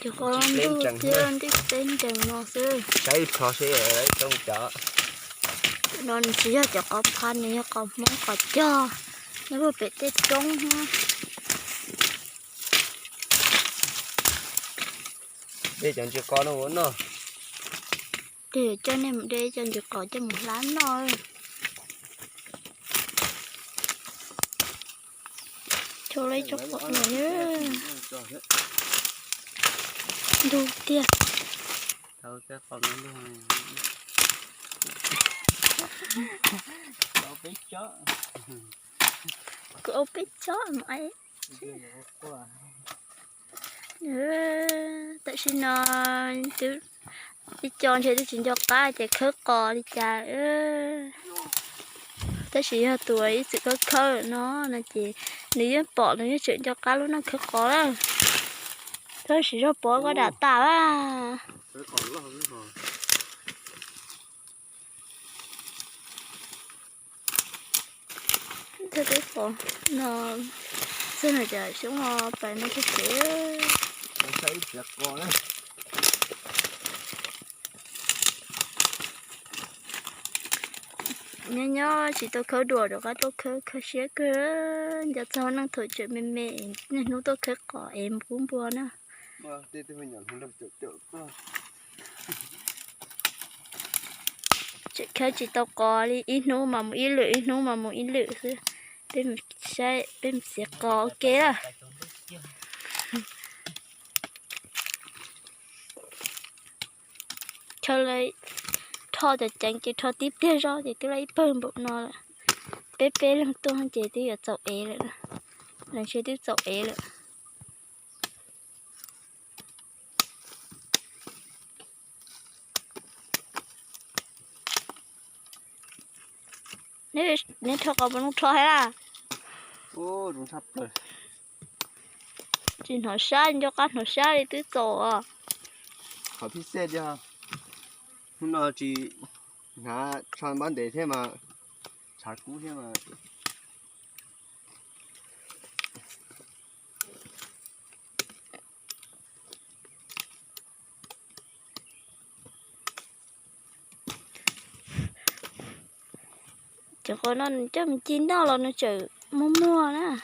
Cho con đưa tiền đi tên chẳng nó xưa. Cái khó sẽ ở đấy trong chợ. Nó chỉ cho con pan này con món có cho. Nó vừa bị tết trống ha. Để chẳng cho con nó muốn đâu. Để cho nên đây cho được có cho một lán thôi. Cho lấy cho con này đầu tiên. Đâu cái con nó luôn. Đâu biết chó. Cô biết chó mày. Tại sao nó cứ đi chọn chơi đi chuyện cho cá chạy khớp cò đi chả tới chỉ là tuổi sự có khơi nó là chỉ nếu bỏ nó chuyện cho cá lúc nó khớp cò đó tới chỉ cho bỏ có đã tao á thế cái còn nó xin là trời xuống phải nó cái kiểu Nó thấy chặt con đấy. nhớ chỉ tôi khơi đùa được cái tôi khơi xé cơ giờ sau nó thổi chuyện mềm mềm nên nó tôi khơi cỏ em cũng buồn nữa Mà đây tôi nhận không được chợ quá. chị khơi chỉ tao cỏ đi ít nô mà một ít lửa ít nô mà một ít lửa thôi bên sẽ cỏ ok à cho lấy thò cho chẳng chỉ thò tiếp theo rồi thì tôi lấy bơm bộ nó là bé bé làm tôi không chỉ tiếp ở chậu é nữa lần chơi tiếp chậu é nữa nếu thò có vẫn thò hay là Ô đúng sắp rồi. chỉ nó sai cho con nó sai đi tới tổ à Khỏi thích xe đi ha. Hôm nào chỉ ngã tròn bán để thế mà chả cũ thế mà. chỉ có nó chấm chín đó là nó chở mua mua nè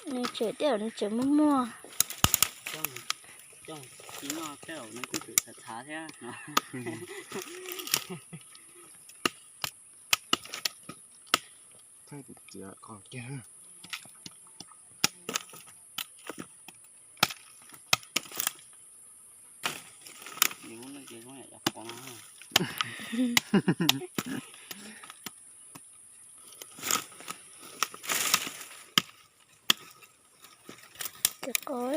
nó chở đều nó chở mua mua Trong chín nó cái đầu nó cứ tự thật thà thế nó Thay được chợ còn kia. những nó kia có này là con nó chỉ có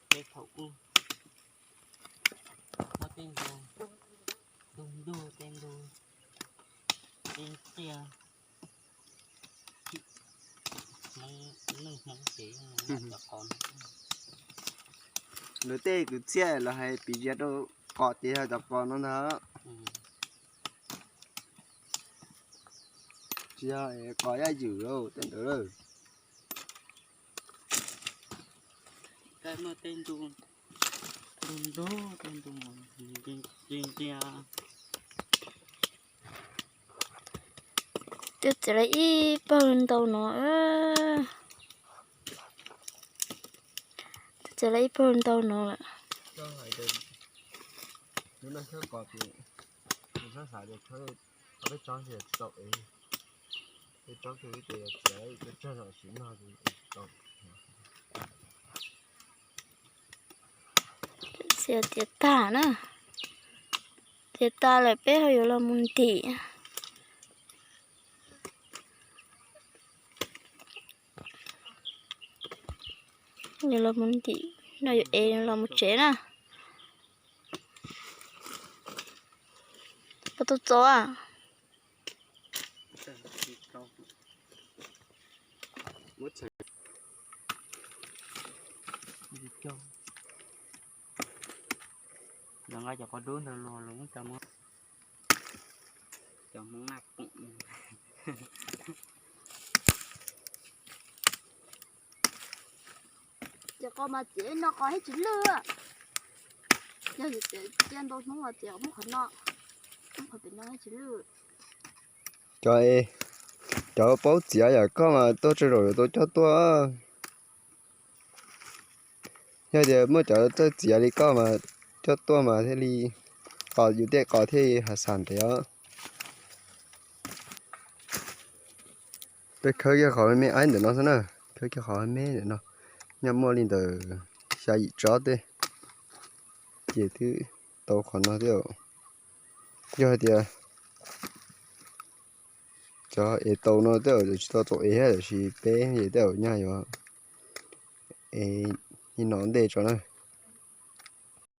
cái thấu có tên đồ đùng đô tên đồ tên tia mong chỉ là con Nếu tê cứ xe là hay bị giết đâu cọt thì hay chặt con nó đó. Chị ơi có ai giữ đâu tên đó rồi. cái mà tên đồ đùng đô tên đồ tên tia tôi chỉ lấy bơm đầu nó chỉ lấy bơm đầu nó là Cho hỏi đến nếu nó chưa cọt thì mình sẽ xài được thôi. Có cái chó thì chậu ấy. Cái chó thì cái đấy cái chó nó xíu nào thì chậu. sẽ tiệt tả nữa tiệt tả lại bé hơi là muốn tỉ như là muốn tỉ nó là một chế nè có tốt gió à Mất sạch. đi chơi là ngay cho có đứa nào lo luôn cho món nạc chỉ có mà chỉ nó có hết chữ lừa giờ thì chỉ ăn đâu nó mà chỉ không phải nó không phải bên nó hết chữ lừa cho bố chỉ giờ có mà tôi chưa rồi tôi cho tôi giờ mới cho tôi chỉ đi có mà cho tôi mà thế đi cóอยู่แต่có thế hải sản thế á bây khơi cái khỏi mấy anh để nó thế nào khơi cái khỏi mấy để nó nhắm mua lên từ xa dị chó thế chỉ thứ tàu còn nó thế giờ thì cho ấy tàu nó thế rồi cho tàu ấy là chỉ bé gì thế nha rồi ấy nhìn nó để cho nó